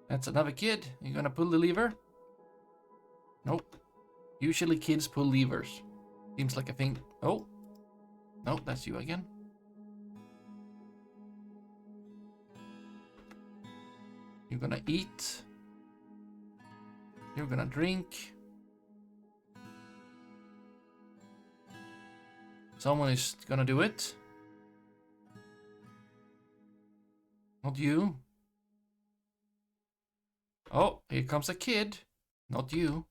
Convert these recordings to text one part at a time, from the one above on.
That's another kid. You gonna pull the lever? Nope. Usually kids pull levers. Seems like a thing. Oh. No, that's you again. You're gonna eat. You're gonna drink. Someone is gonna do it. Not you. Oh, here comes a kid. Not you.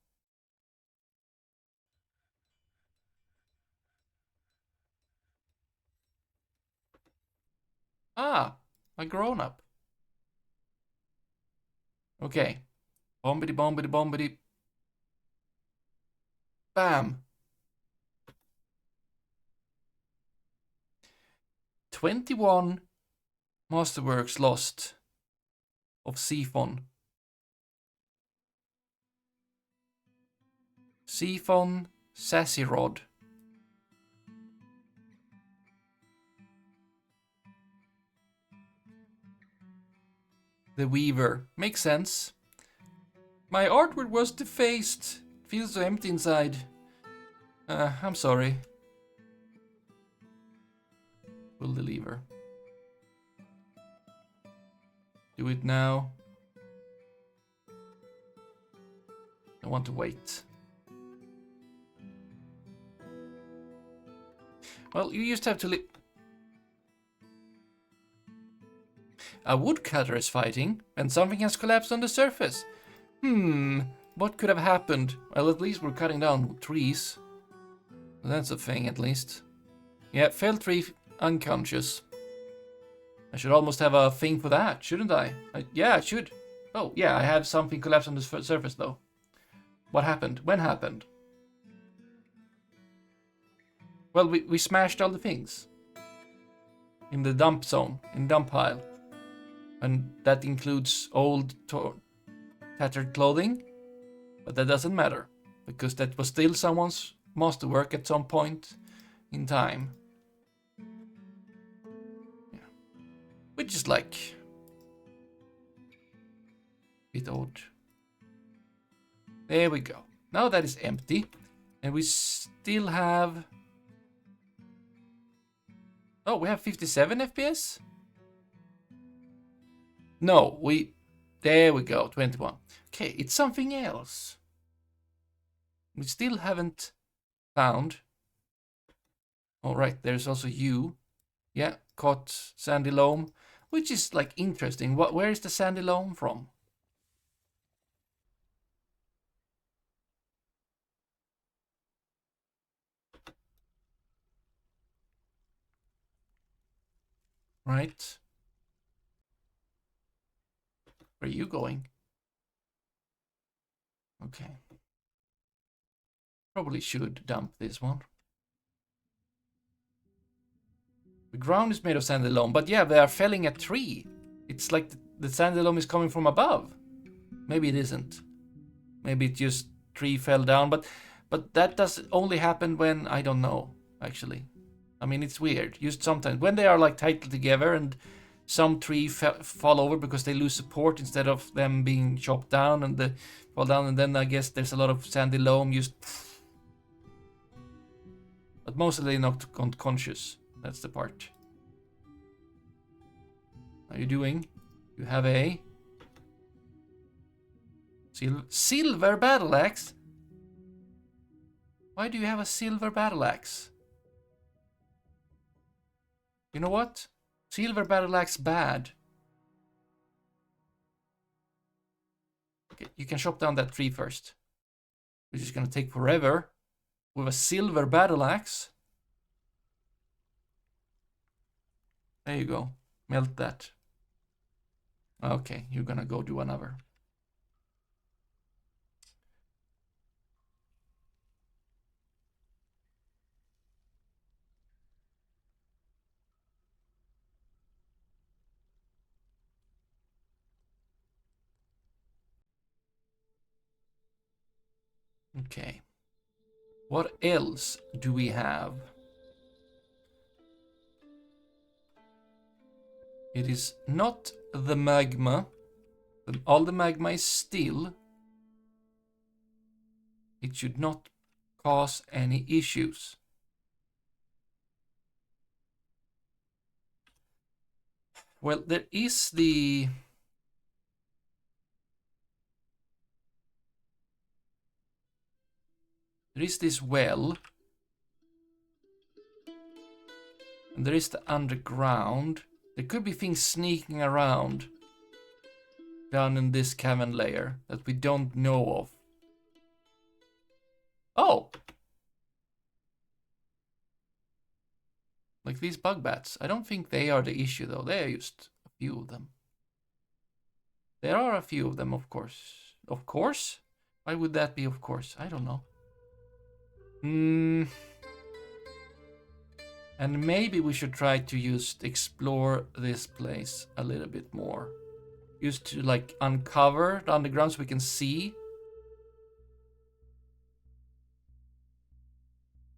Ah, a grown-up. Okay. Bombity bombity bombity. Bam. 21 masterworks lost of Siphon. Siphon Sassy Rod. The Weaver. Makes sense. My artwork was defaced. Feels so empty inside. I'm sorry. Pull the lever. Do it now. I want to wait. Well, you just have to A woodcutter is fighting, and something has collapsed on the surface. What could have happened? Well, at least we're cutting down trees. That's a thing, at least. Yeah, fell tree unconscious. I should almost have a thing for that, shouldn't I? Yeah, I should. Oh, yeah, I have something collapsed on the surface, though. What happened? When happened? Well, we smashed all the things. In the dump zone, in dump pile. And that includes old, tattered clothing. But that doesn't matter, because that was still someone's masterwork at some point in time. Yeah. Which is like a bit odd. There we go. Now that is empty. And we still have... Oh, we have 57 FPS? No, there we go, 21. Okay, it's something else. We still haven't found. All right, there's also you. Yeah, caught sandy loam, which is like interesting. Where is the sandy loam from? Right. Where are you going? Okay. Probably should dump this one. The ground is made of sandy loam, but yeah, they are felling a tree. It's like the sandy loam is coming from above. Maybe it isn't. Maybe it just tree fell down, but that does only happen when, I don't know, actually. I mean, it's weird. Just sometimes when they are like tightly together and some tree fall over because they lose support instead of them being chopped down and they fall down, and then I guess there's a lot of sandy loam just. But mostly not conscious. That's the part. How are you doing? You have a silver battle axe? Why do you have a silver battle axe? You know what? Silver battle axe bad. Okay, you can chop down that tree first. Which is gonna take forever. With a silver battle axe. There you go. Melt that. Okay, you're gonna go do another. Okay. What else do we have? It is not the magma. All the magma is still. It should not cause any issues. Well, there is the... There is this well. And there is the underground. There could be things sneaking around down in this cavern layer that we don't know of. Oh! Like these bug bats. I don't think they are the issue though. They are just a few of them. There are a few of them, of course. Of course? Why would that be of course? I don't know. And maybe we should try to just explore this place a little bit more. Just to like uncover the underground so we can see.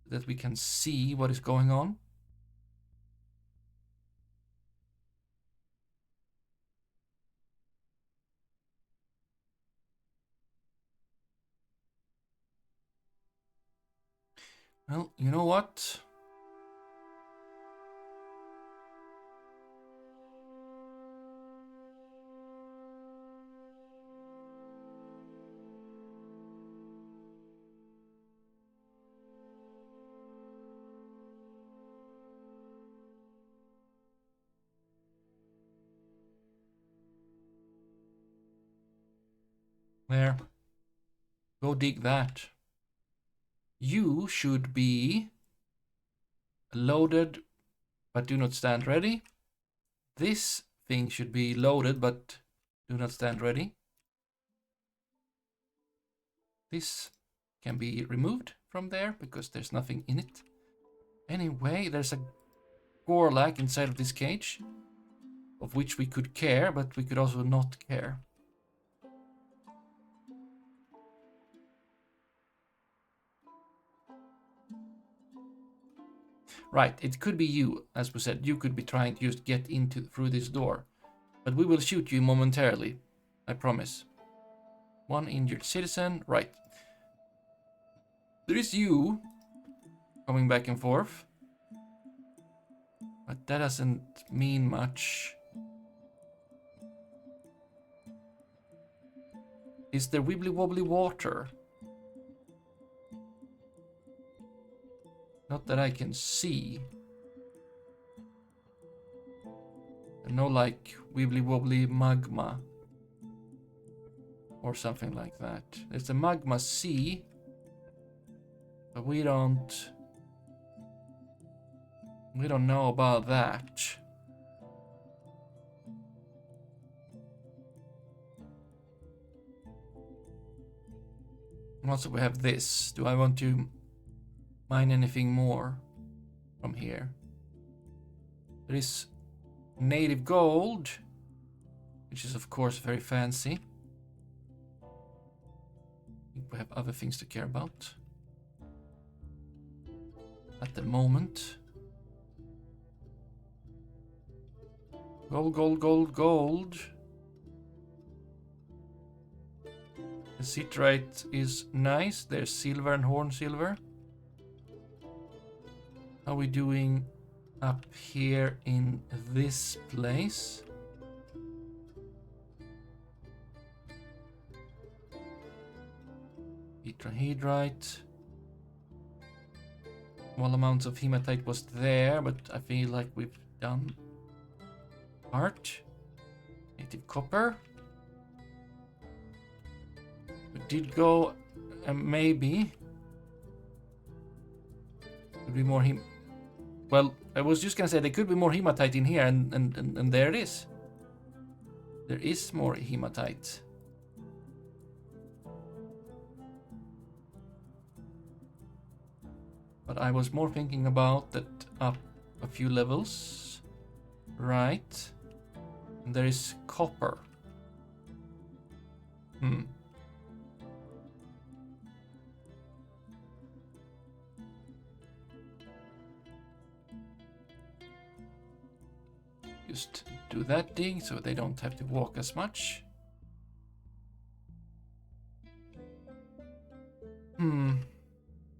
That we can see what is going on. Well, you know what? There. Go dig that. You should be loaded, but do not stand ready. This thing should be loaded, but do not stand ready. This can be removed from there because there's nothing in it. Anyway, there's a Gorlak inside of this cage, of which we could care, but we could also not care. Right, it could be you, as we said. You could be trying to just get through this door. But we will shoot you momentarily. I promise. One injured citizen. Right. There is you coming back and forth. But that doesn't mean much. Is there wibbly wobbly water? Not that I can see. No, like wibbly wobbly magma. Or something like that. There's a magma sea. But we don't know about that. Also, we have this. Do I want to mine anything more from here? There is native gold, which is of course very fancy. I think we have other things to care about at the moment. Gold, gold, gold, gold. The citrate is nice. There's silver and horn silver. How are we doing up here in this place? Tetrahedrite. Small amounts of hematite was there, but I feel like we've done art. Native copper. We did go, maybe. Could be more well, I was just gonna say there could be more hematite in here, and there it is. There is more hematite. But I was more thinking about that up a few levels. Right. And there is copper. Just do that dig so they don't have to walk as much.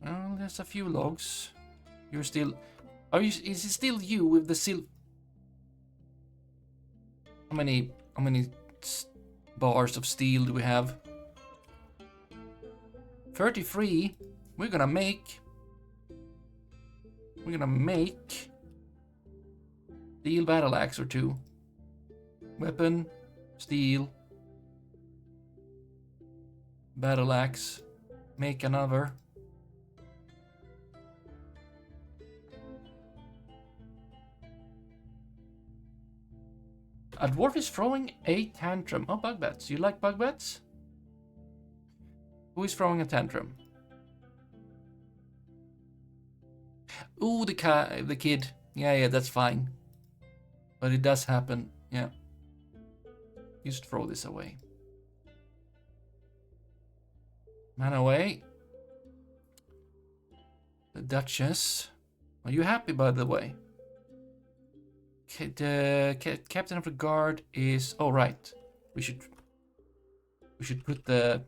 Well, there's a few logs. You're still... Is it still you with the How many bars of steel do we have? 33. We're gonna make steel battle axe or two. Weapon, steel, battle axe. Make another. A dwarf is throwing a tantrum. Oh, bug bats. You like bug bats? Who is throwing a tantrum? Ooh, the kid. Yeah, that's fine. But it does happen. Yeah. Just throw this away. Man away. The Duchess. Are you happy, by the way? The captain of the guard is... Oh, right. We should put the...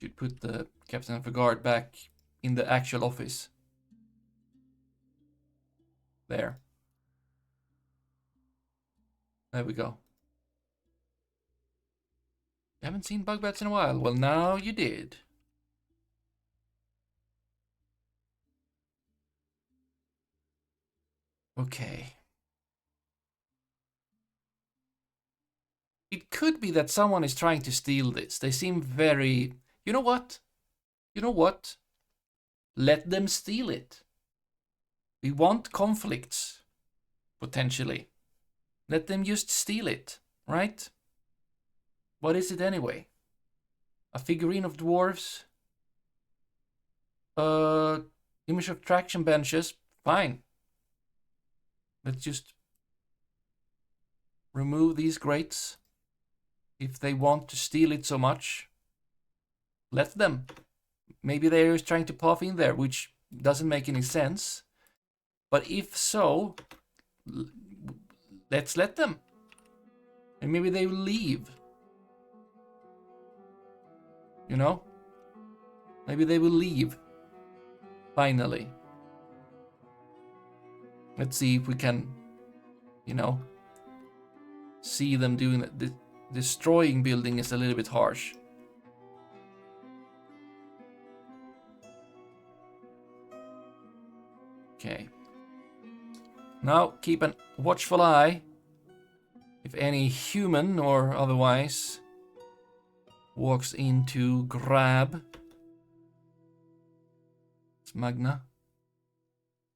Should put the captain of the guard back in the actual office. There. There we go. You haven't seen bug bats in a while. Well, now you did. Okay. It could be that someone is trying to steal this. They seem very... You know what? You know what? Let them steal it. We want conflicts. Potentially. Let them just steal it. Right? What is it anyway? A figurine of dwarves? Image of traction benches? Fine. Let's just remove these grates. If they want to steal it so much, let them. Maybe they're just trying to puff in there, which doesn't make any sense. But if so, let's let them. And maybe they will leave. You know? Maybe they will leave. Finally. Let's see if we can, you know, see them doing that. Destroying building is a little bit harsh. Okay. Now keep a watchful eye. If any human or otherwise walks in to grab. It's Magna.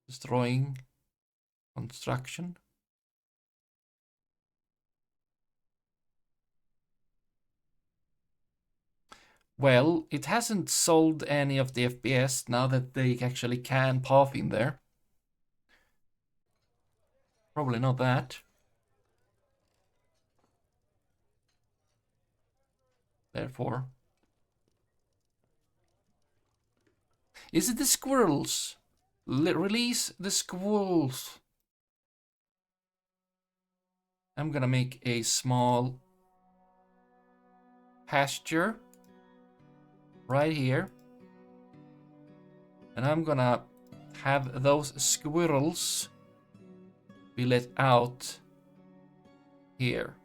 Destroying construction. Well, it hasn't solved any of the FPS now that they actually can path in there. Probably not that. Therefore. Is it the squirrels? Release the squirrels. I'm gonna make a small pasture right here. And I'm gonna have those squirrels be let out here.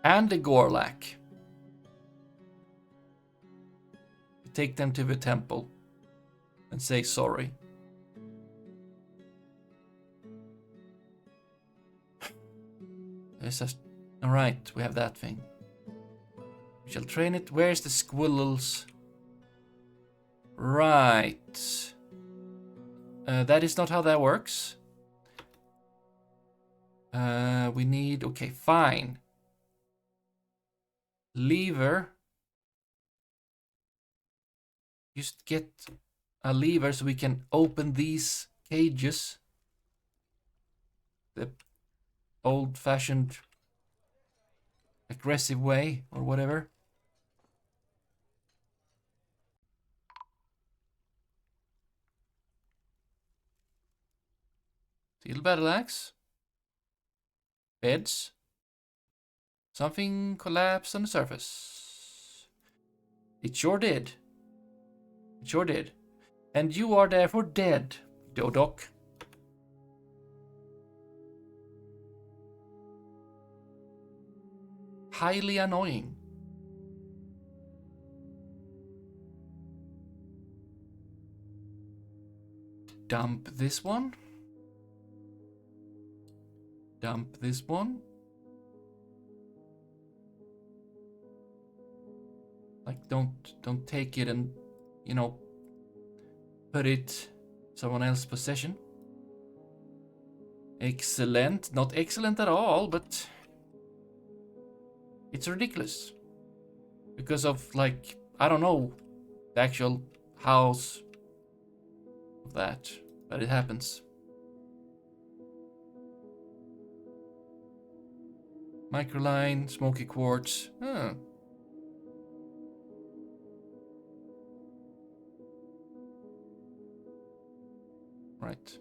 And the Gorlak. Take them to the temple and say sorry. Alright, we have that thing. We shall train it. Where's the squirrels? Right. That is not how that works. We need... Okay, fine. Lever. Just get a lever so we can open these cages. The old-fashioned aggressive way or whatever. Steel battle axe. Beds. Something collapsed on the surface. It sure did. It sure did. And you are therefore dead, Dodoc. Highly annoying. Dump this one. Dump this one. Like, don't take it and, you know, put it someone else's possession. Excellent. Not excellent at all, but it's ridiculous. Because of, like, I don't know the actual house of that, but it happens. Microline, smoky quartz. Huh. Right.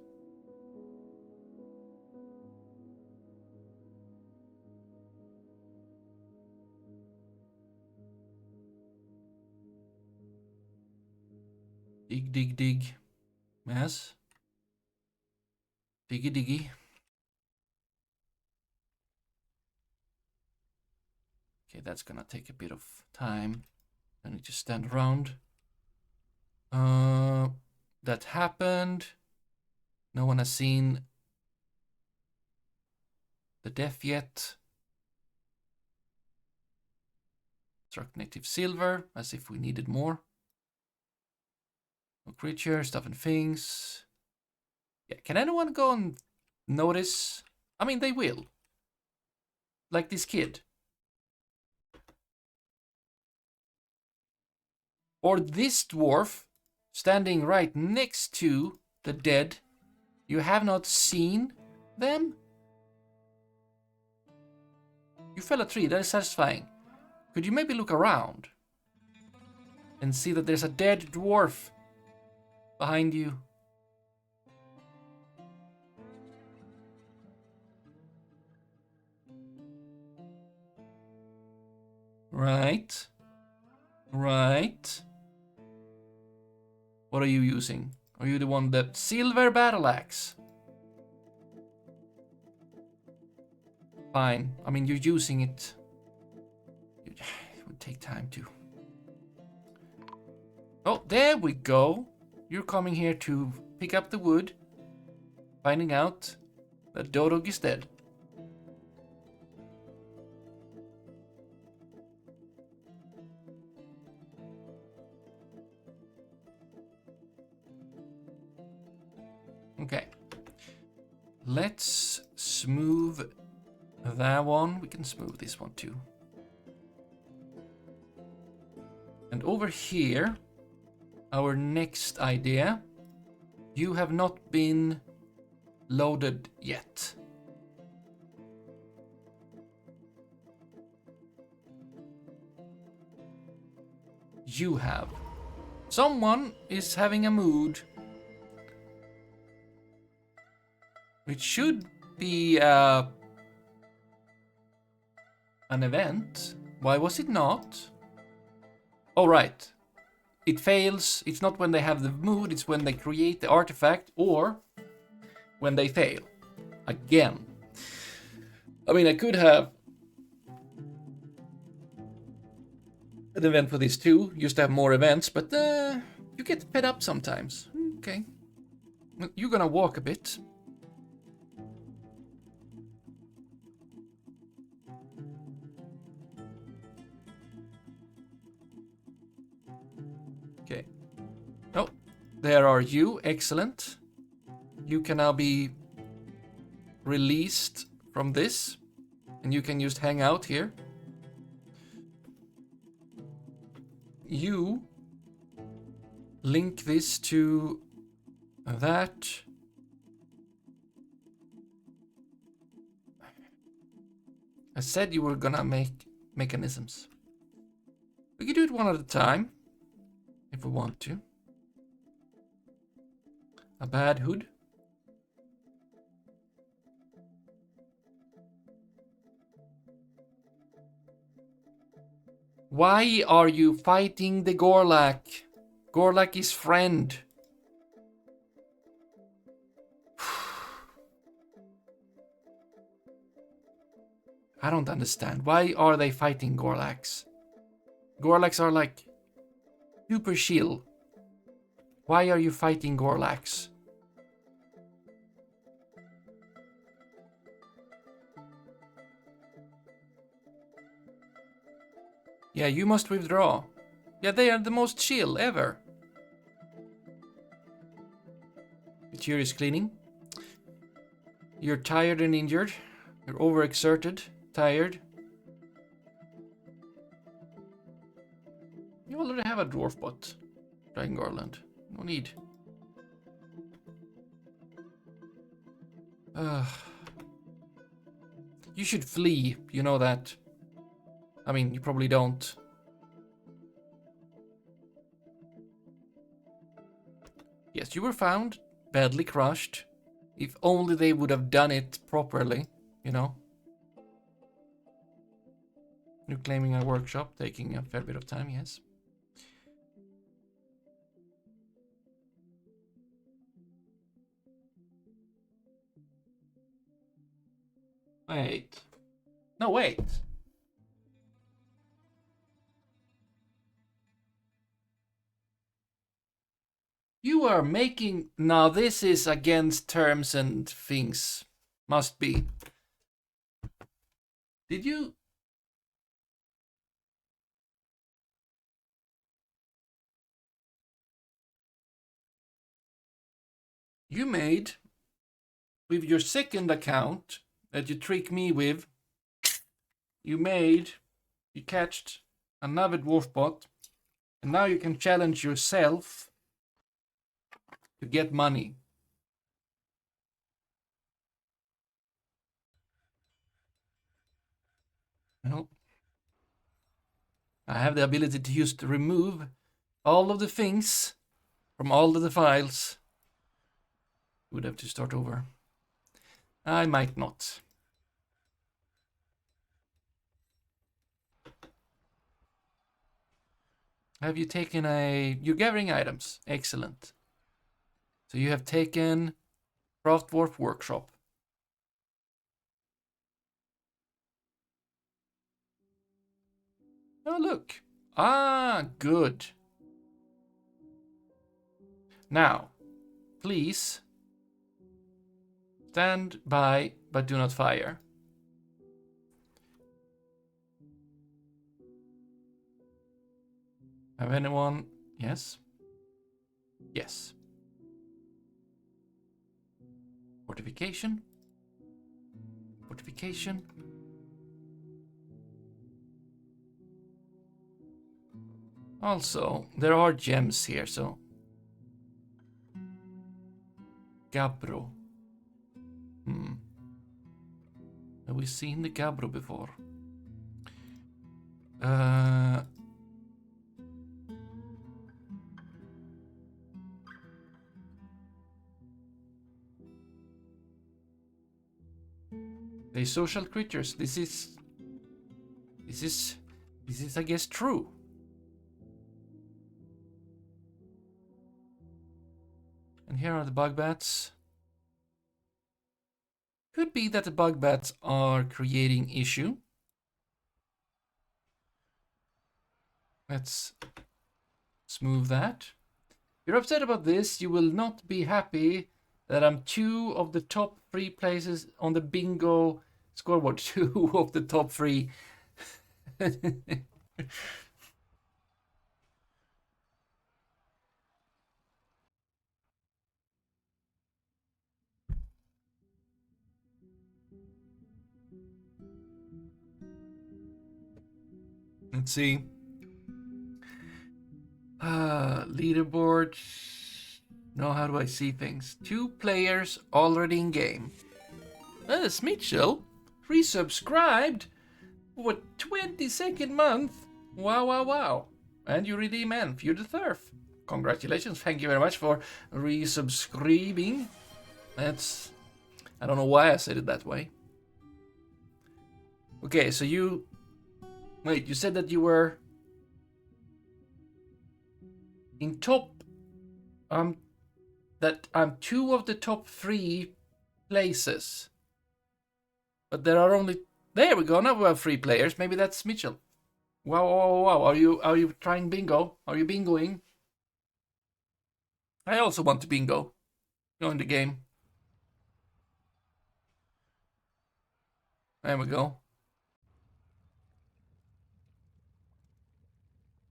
Dig, dig, dig. Yes. Diggy, diggy. Okay, that's gonna take a bit of time. I need to stand around. That happened. No one has seen the death yet. Struck native silver, as if we needed more. No creature, stuff and things. Yeah, can anyone go and notice? I mean, they will. Like this kid. Or this dwarf standing right next to the dead. You have not seen them? You fell a tree, that is satisfying. Could you maybe look around and see that there's a dead dwarf behind you? Right. Right. What are you using? Are you the one that silver battle axe? Fine. I mean, you're using it. It would take time to. Oh, there we go. You're coming here to pick up the wood, finding out that Dodog is dead. Okay. Let's smooth that one. We can smooth this one too. And over here, our next idea. You have not been loaded yet. You have. Someone is having a mood. It should be an event. Why was it not? Oh, right. It fails. It's not when they have the mood, it's when they create the artifact or when they fail. Again. I mean, I could have an event for this too, just to have more events, but you get fed up sometimes. Okay. You're gonna walk a bit. Okay. Oh, there are you. Excellent. You can now be released from this, and you can just hang out here. You link this to that. I said you were gonna make mechanisms. We can do it one at a time, if we want to. A bad hood. Why are you fighting the Gorlak? Gorlak is friend. I don't understand. Why are they fighting Gorlaks? Gorlaks are like super chill. Why are you fighting Gorlaks? Yeah, you must withdraw. Yeah, they are the most chill ever. Curious cleaning. You're tired and injured. You're overexerted, tired. You already have a dwarf bot, Dragon Garland. No need. You should flee, you know that. I mean, you probably don't. Yes, you were found, badly crushed. If only they would have done it properly, you know. You're claiming a workshop, taking a fair bit of time, yes. Wait. No, wait. You are making... Now this is against terms and things. Must be. Did you... You made, with your second account that you trick me with, you catched another dwarf bot, and now you can challenge yourself to get money. Well, I have the ability to just remove all of the things from all of the files. Would have to start over. I might not. Have you taken you're gathering items. Excellent. So you have taken Craft Dwarf Workshop. Oh, look. Ah, good. Now, please stand by, but do not fire. Have anyone? Yes? Yes. Fortification. Fortification. Also, there are gems here, so... Gabbro. Have we seen the Gabbro before? They social creatures. This is I guess true. And here are the bug bats. Could be that the bug bats are creating issue. Let's smooth that. You're upset about this. You will not be happy that I'm 2 of the top 3 places on the bingo scoreboard. 2 of the top 3. Let's see. Leaderboard. No, how do I see things? 2 players already in game. Mitchell resubscribed for 22nd month. Wow, wow, wow. And you redeem Enf. You're the turf. Congratulations. Thank you very much for resubscribing. That's... I don't know why I said it that way. Okay, so you... Wait, you said that you were in top, that I'm 2 of the top 3 places. But there are only... There we go, now we have 3 players. Maybe that's Mitchell. Wow, wow, wow, wow. Are you trying bingo? Are you bingoing? I also want to bingo. Join the game. There we go.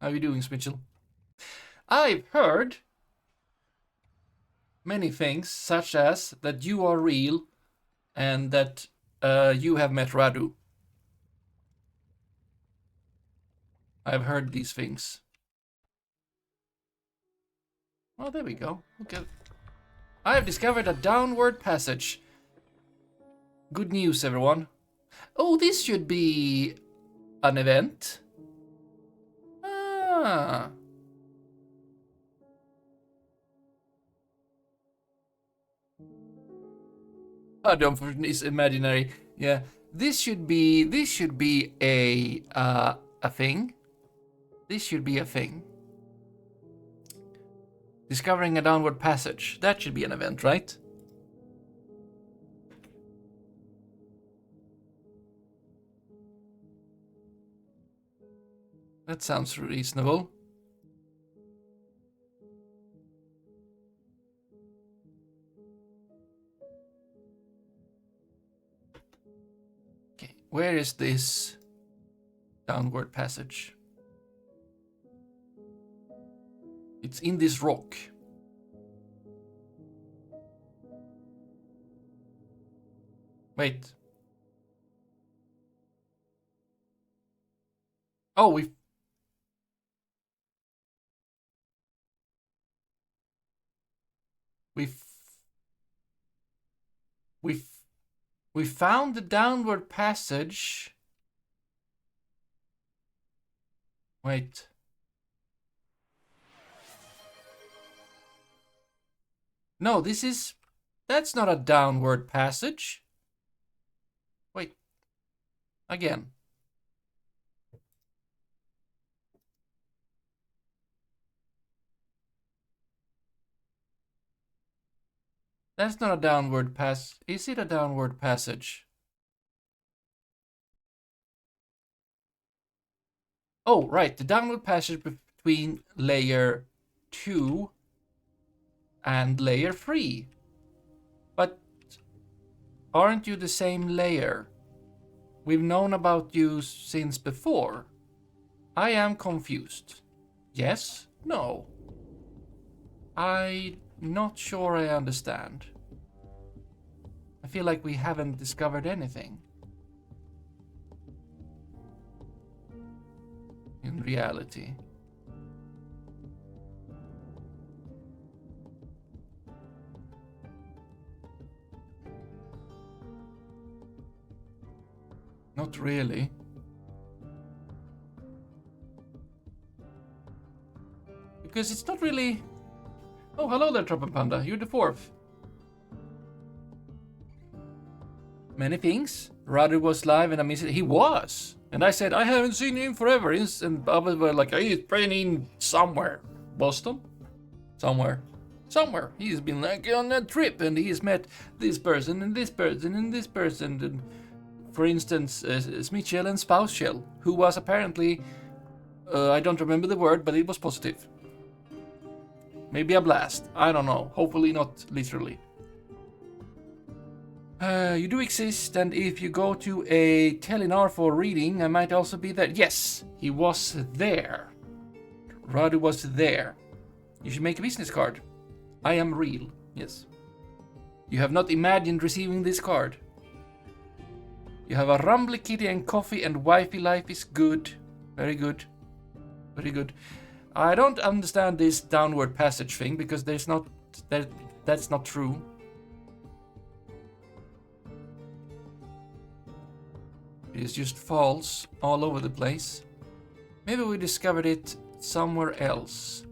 How are you doing, Mitchell? I've heard many things, such as that you are real and that you have met Radu. I've heard these things. Oh, there we go. Okay. I have discovered a downward passage. Good news, everyone. Oh, this should be an event. Ah. Adam is imaginary. Yeah. This should be a thing. This should be a thing. Discovering a downward passage. That should be an event, right? That sounds reasonable. Okay, where is this downward passage? It's in this rock. Wait. Oh, we found the downward passage. Wait. No, that's not a downward passage. Wait. Again. That's not a downward pass. Is it a downward passage? Oh, right. The downward passage between layer 2 and layer 3. But aren't you the same layer? We've known about you since before. I am confused. Yes? No? I'm not sure I understand. I feel like we haven't discovered anything. In reality. Not really. Because it's not really... Oh, hello there, Tropen Panda. You're the Dwarf. Many things. Radu was live and I missed it. He was. And I said, I haven't seen him forever. And others were like, he's training somewhere. Boston? Somewhere. Somewhere. He's been like on a trip and he's met this person and this person and this person. And for instance, Smitchell and Spouseshell, who was apparently, I don't remember the word, but it was positive. Maybe a blast. I don't know. Hopefully not literally. You do exist, and if you go to a Telenar for reading, I might also be there. Yes, he was there. Radu was there. You should make a business card. I am real. Yes. You have not imagined receiving this card. You have a rumbly kitty and coffee and wifey life is good. Very good. Very good. I don't understand this downward passage thing because there's not... that's not true. It is just false all over the place. Maybe we discovered it somewhere else.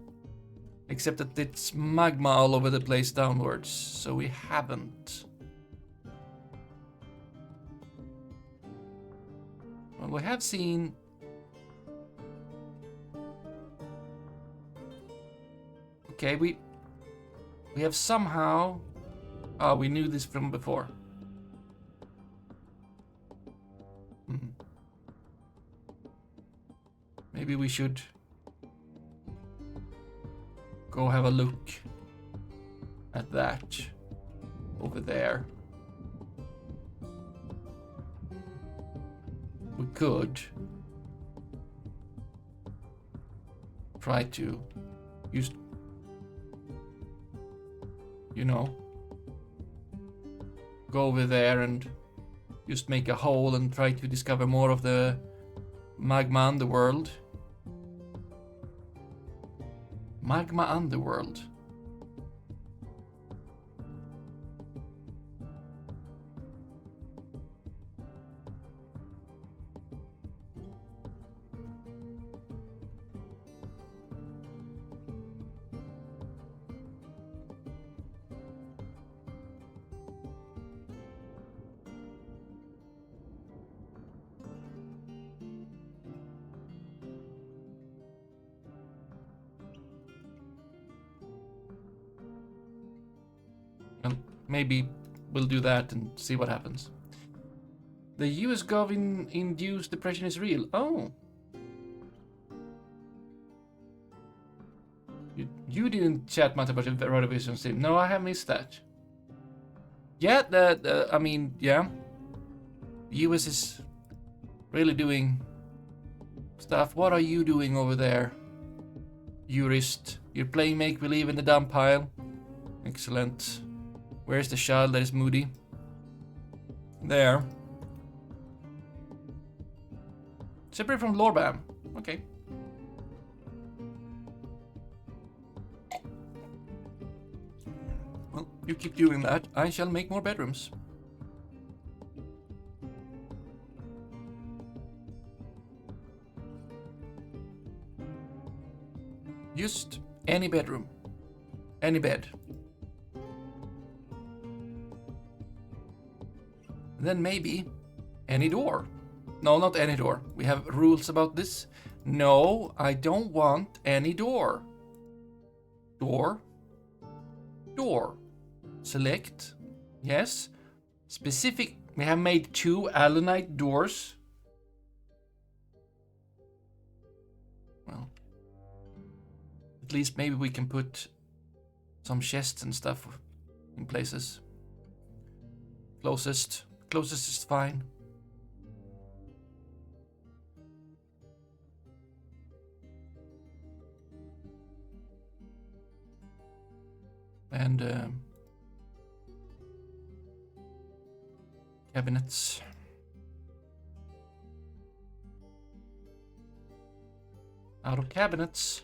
Except that it's magma all over the place downwards, so we haven't. Well, we have seen... Okay, we have somehow... Oh, we knew this from before. Maybe we should go have a look at that over there. We could try to use, you know, go over there and just make a hole and try to discover more of the magma underworld. Magma underworld. And maybe we'll do that and see what happens. The US Gov induced depression is real. Oh. You didn't chat much about the Rotovision stream. No, I have missed that. Yeah, I mean, yeah. The US is really doing stuff. What are you doing over there, Jurist? You're playing make-believe in the dump pile. Excellent. Where's the child that is moody? There. Separate from Lorbam. Okay. Well, you keep doing that. I shall make more bedrooms. Just any bedroom. Any bed. Then maybe any door. No, not any door. We have rules about this. No, I don't want any door. Door. Door. Select. Yes. Specific. We have made 2 alunite doors. Well, at least maybe we can put some chests and stuff in places. Closest is fine. And cabinets. Out of cabinets.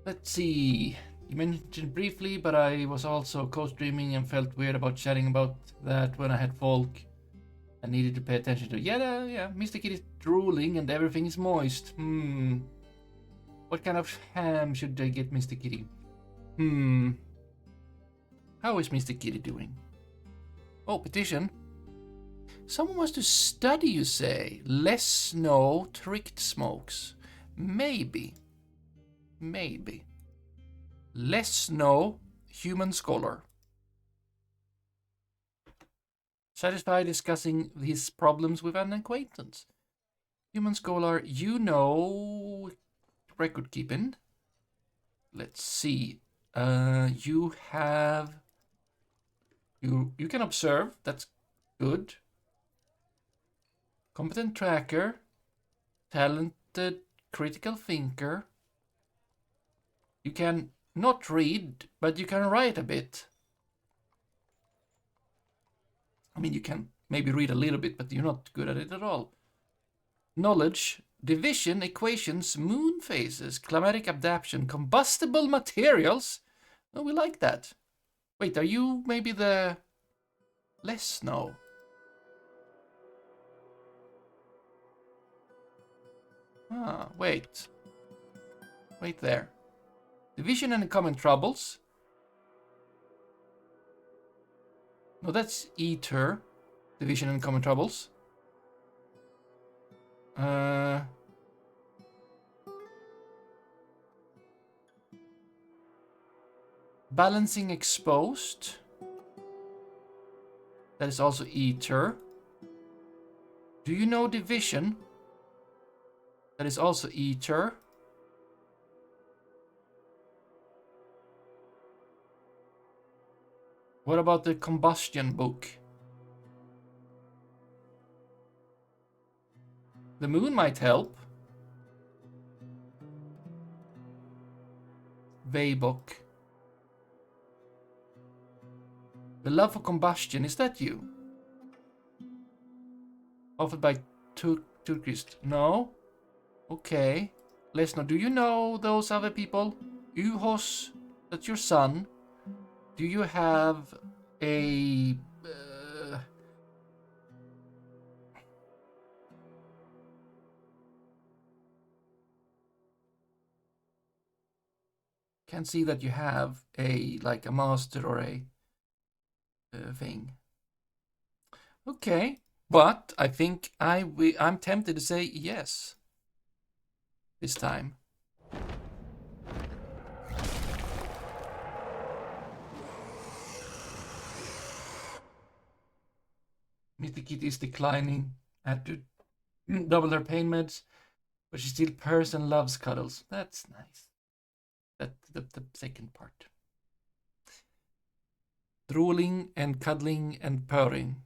Let's see. You mentioned briefly, but I was also co-streaming and felt weird about chatting about that when I had folk I needed to pay attention to. Yeah, Mr. Kid is drooling and everything is moist. What kind of ham should I get Mr. Kitty? How is Mr. Kitty doing? Oh, petition. Someone wants to study, you say? Less snow, tricked smokes. Maybe. Less snow, human scholar. Satisfied discussing his problems with an acquaintance. Human scholar, you know record keeping. Let's see. You have... You can observe. That's good. Competent tracker. Talented critical thinker. You can not read, but you can write a bit. I mean, you can maybe read a little bit, but you're not good at it at all. Knowledge, division, equations, moon phases, climatic adaptation, combustible materials. Oh, we like that. Wait, are you maybe the less snow? Ah, wait. Wait there. Division and common troubles. No, that's Ether. Division and common troubles. Balancing exposed. That is also ether. Do you know division? That is also ether. What about the combustion book? The moon might help. Weibok. The love for combustion, is that you? Offered by Turkist. No? Okay. Lesnar, do you know those other people? Uhos, that's your son. Do you have a... Can't see that you have a, like a master or a thing. Okay. But I think I'm tempted to say yes. This time. Mr. Kitty is declining after double her pain meds, but she still purrs and loves cuddles. That's nice. That's the second part. Drooling and cuddling and purring.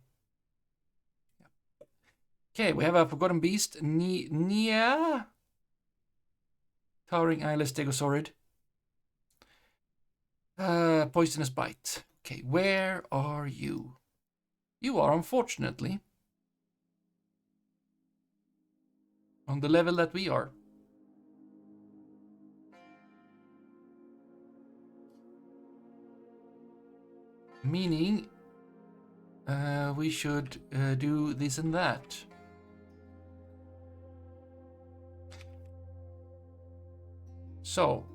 Okay, we have a forgotten beast. Nia. Towering eyeless stegosaurid. Poisonous bite. Okay, where are you? You are, unfortunately, on the level that we are. Meaning, we should do this and that. So,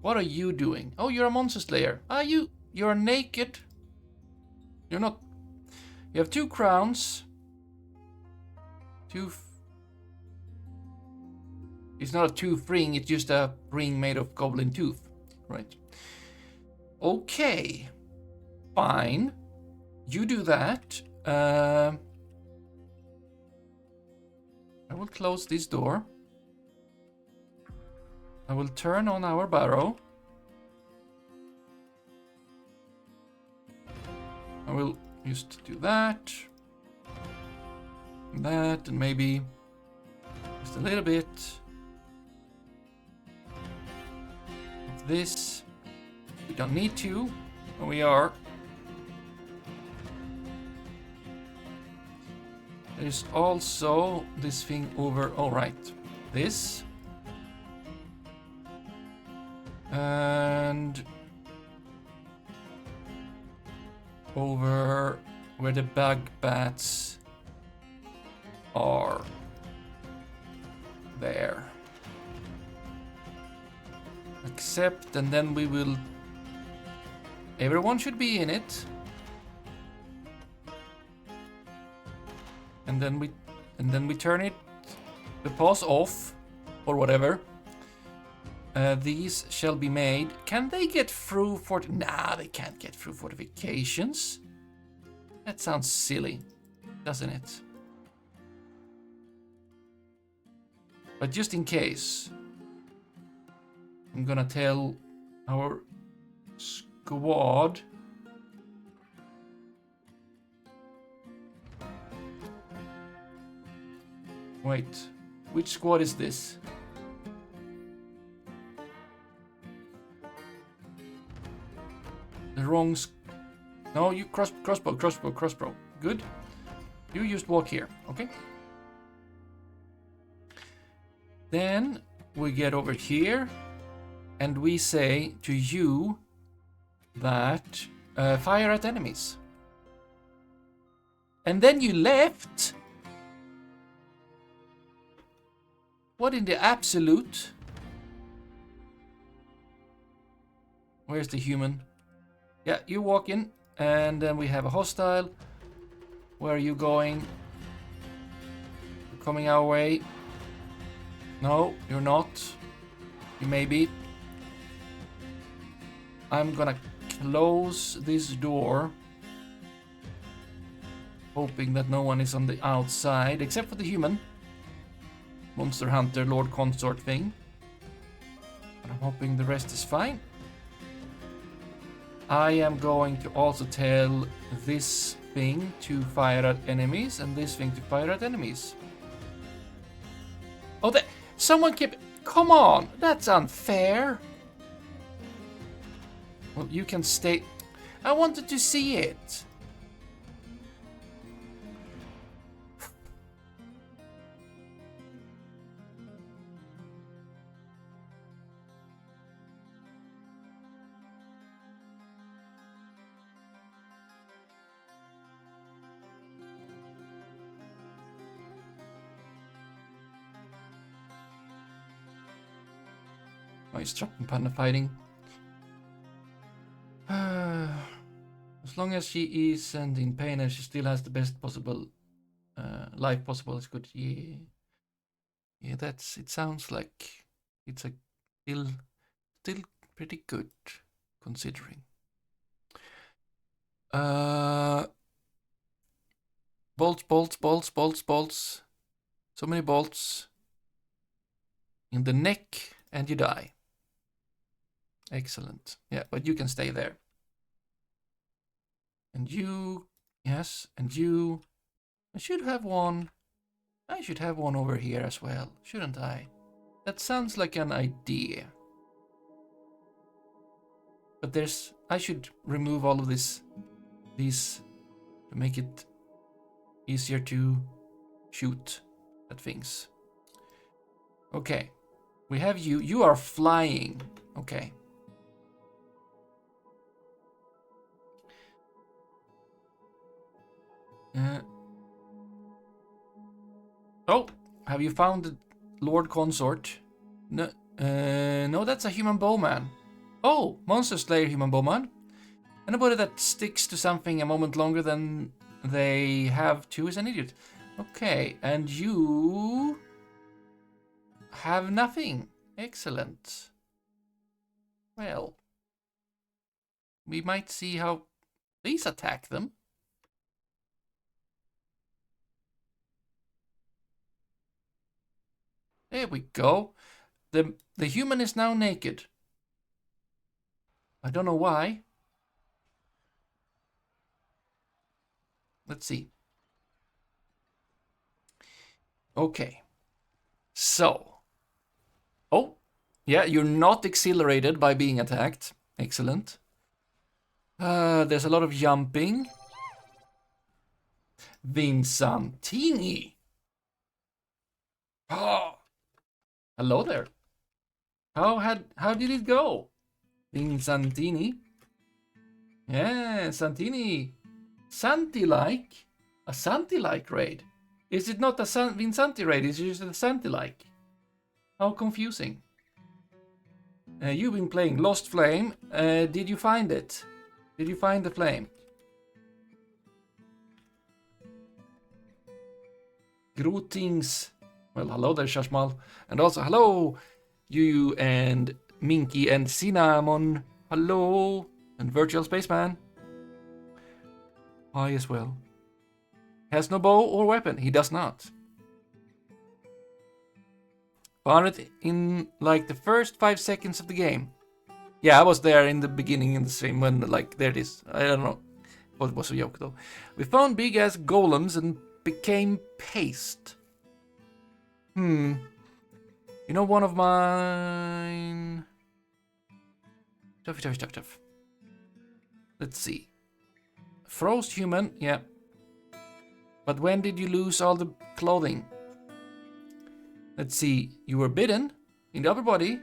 what are you doing? Oh, you're a monster slayer. Are you? You're naked. You're not. You have 2 crowns. It's not a tooth ring, it's just a ring made of goblin tooth. Right. Okay. Fine. You do that. I will close this door. I will turn on our barrow. I will just do that. That, and maybe just a little bit of this. We don't need to, but we are. There's also this thing over, all right, this. And over where the bug bats are. There. Accept, and then we will... Everyone should be in it. And then we turn it, the pause off, or whatever. These shall be made. Can they get through Nah, they can't get through fortifications. That sounds silly, doesn't it? But just in case, I'm gonna tell our squad. Wait, which squad is this? The wrong No, you crossbow. Good. You just walk here, okay? Then we get over here and we say to you that fire at enemies. And then you left. What in the absolute? Where's the human? Yeah, you walk in, and then we have a hostile. Where are you going? You're coming our way. No, you're not. You may be. I'm gonna close this door, hoping that no one is on the outside, except for the human. Monster Hunter, Lord Consort thing. But I'm hoping the rest is fine. I am going to also tell this thing to fire at enemies and this thing to fire at enemies. Oh, someone kept... Come on, that's unfair. Well, you can stay... I wanted to see it. Oh, he's dropping panda fighting. As long as she isn't in pain and she still has the best possible life possible, it's good. Yeah, yeah. It sounds like it's still pretty good considering. Bolts, bolts, bolts, bolts, bolts. So many bolts in the neck, and you die. Excellent. Yeah, but you can stay there. And you, yes, and you. I should have one. I should have one over here as well, shouldn't I? That sounds like an idea. But I should remove all of these to make it easier to shoot at things. Okay, we have you. You are flying. Okay. Oh, have you found the Lord Consort? No, no, that's a human bowman. Oh, Monster Slayer human bowman. Anybody that sticks to something a moment longer than they have to is an idiot. Okay, and you have nothing. Excellent. Well, we might see how these attack them. There we go. The human is now naked. I don't know why. Let's see. Okay. So. Oh, yeah, you're not accelerated by being attacked. Excellent. There's a lot of jumping. Vincentini. Oh. Hello there. How did it go? Vincentini. Yeah, Santini. Santi-like? A Santi-like raid? Is it not a Vincenti raid? Is it just a Santi-like? How confusing. You've been playing Lost Flame. Did you find it? Did you find the flame? Greetings. Well, hello there, Shashmal. And also, hello, you and Minky and Cinnamon. Hello. And Virtual Spaceman. Hi as well. Has no bow or weapon. He does not. Found it in like the first 5 seconds of the game. Yeah, I was there in the beginning in the stream when like there it is. I don't know. What was a joke though. We found big ass golems and became paste. You know one of mine. Tough. Let's see. Frost human, yeah. But when did you lose all the clothing? Let's see. You were bitten in the upper body.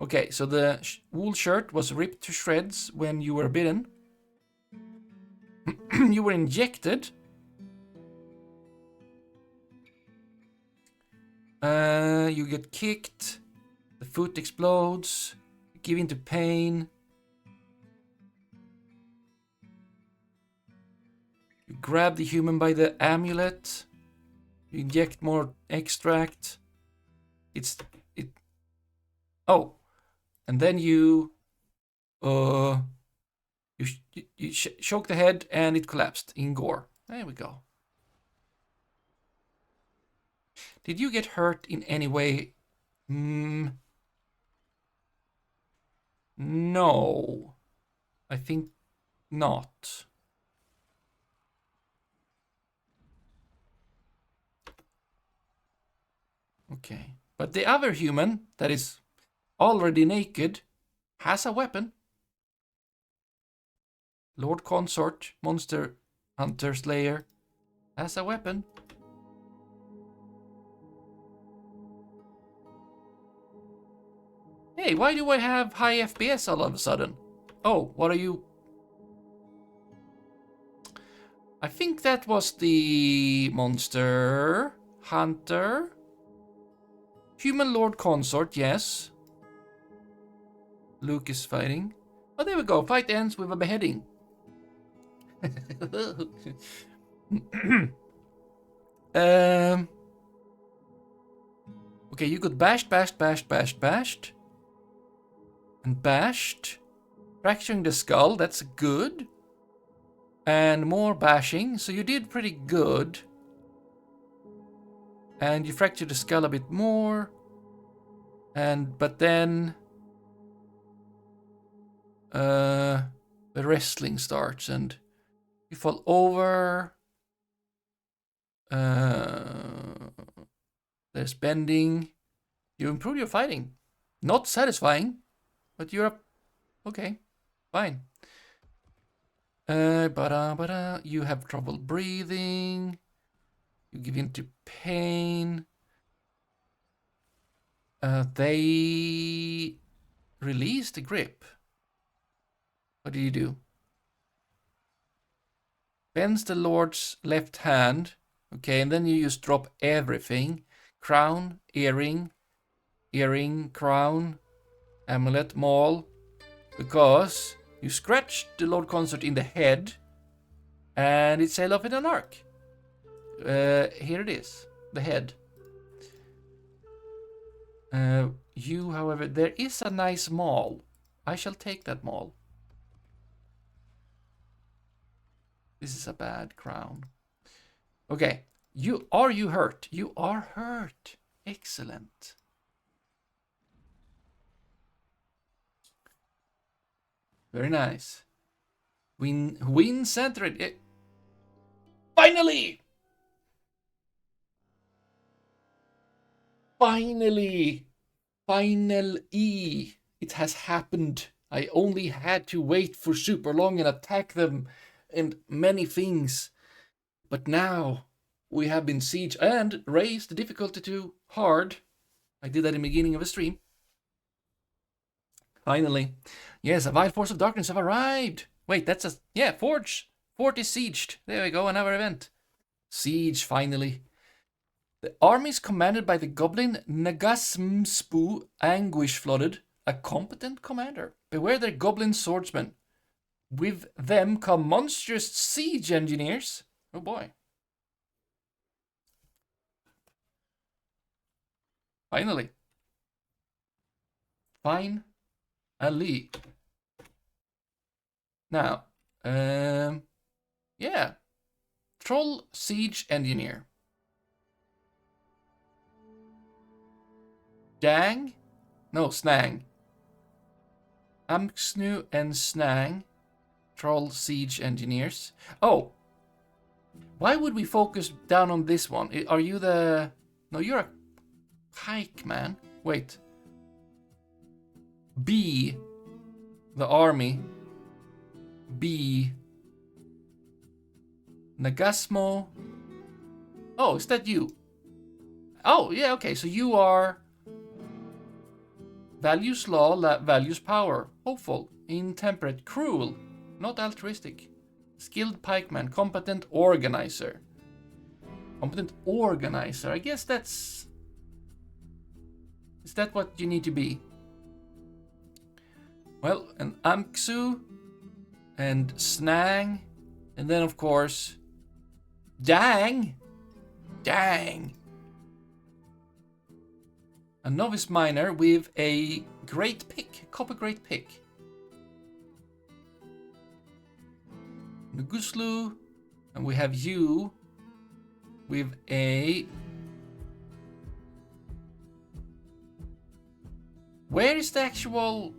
Okay, so the wool shirt was ripped to shreds when you were bitten. You were injected. You get kicked. The foot explodes. You give into pain. You grab the human by the amulet. You inject more extract. Oh, and then you shook the head and it collapsed in gore. There we go. Did you get hurt in any way? No. I think not. Okay. But the other human that is already naked has a weapon. Lord Consort, Monster Hunter Slayer, has a weapon. Hey, why do I have high FPS all of a sudden? Oh, what are you? I think that was the Monster Hunter. Human Lord Consort, yes. Luke is fighting. Oh, there we go. Fight ends with a beheading. Okay, you got bashed. And bashed. Fracturing the skull, that's good. And more bashing, so you did pretty good. And you fractured the skull a bit more. But then the wrestling starts and you fall over. There's bending. You improve your fighting. Not satisfying, but you're up. Okay, fine. You have trouble breathing. You give in to pain. They release the grip. What do you do? Bends the Lord's left hand. Okay, and then you just drop everything. Crown, earring, crown, amulet, maul. Because you scratched the Lord Consort in the head and it sailed off in an arc. Here it is, the head. You, however, there is a nice maul. I shall take that maul. This is a bad crown. Okay, are you hurt? You are hurt. Excellent. Very nice. Win centered. Finally! Finally! Finally! It has happened. I only had to wait for super long and attack them and many things. But now we have been sieged and raised the difficulty to hard. I did that in the beginning of the stream. Finally. Yes, a wild force of darkness have arrived. Wait, that's a... Yeah, Forge. Fort is sieged. There we go, another event. Siege, finally. The army is commanded by the goblin Nagasmspu, anguish-flooded, a competent commander. Beware their goblin swordsmen. With them come monstrous siege engineers. Oh boy. Finally. Fine. Ali. Now, yeah. Troll siege engineer. Dang? No, Snang. Amksnu and Snang. Troll siege engineers. Oh. Why would we focus down on this one? Are you the... No, you're a pike man. Wait. B. The army. B. Nagasmo. Oh, is that you? Oh, yeah, okay. So you are... Values law, values power. Hopeful. Intemperate. Cruel. Not altruistic. Skilled pikeman. Competent organizer. Competent organizer. I guess that's... Is that what you need to be? Well, an Amksu. And Snang. And then, of course... Dang! Dang! A novice miner with a great pick, copper great pick. Nuguslu, and we have you with a... Where is the actual...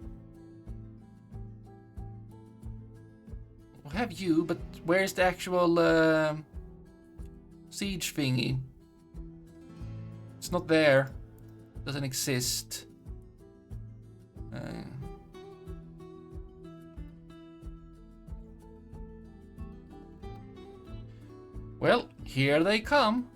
We have you, but where is the actual siege thingy? It's not there. Doesn't exist. Well, here they come.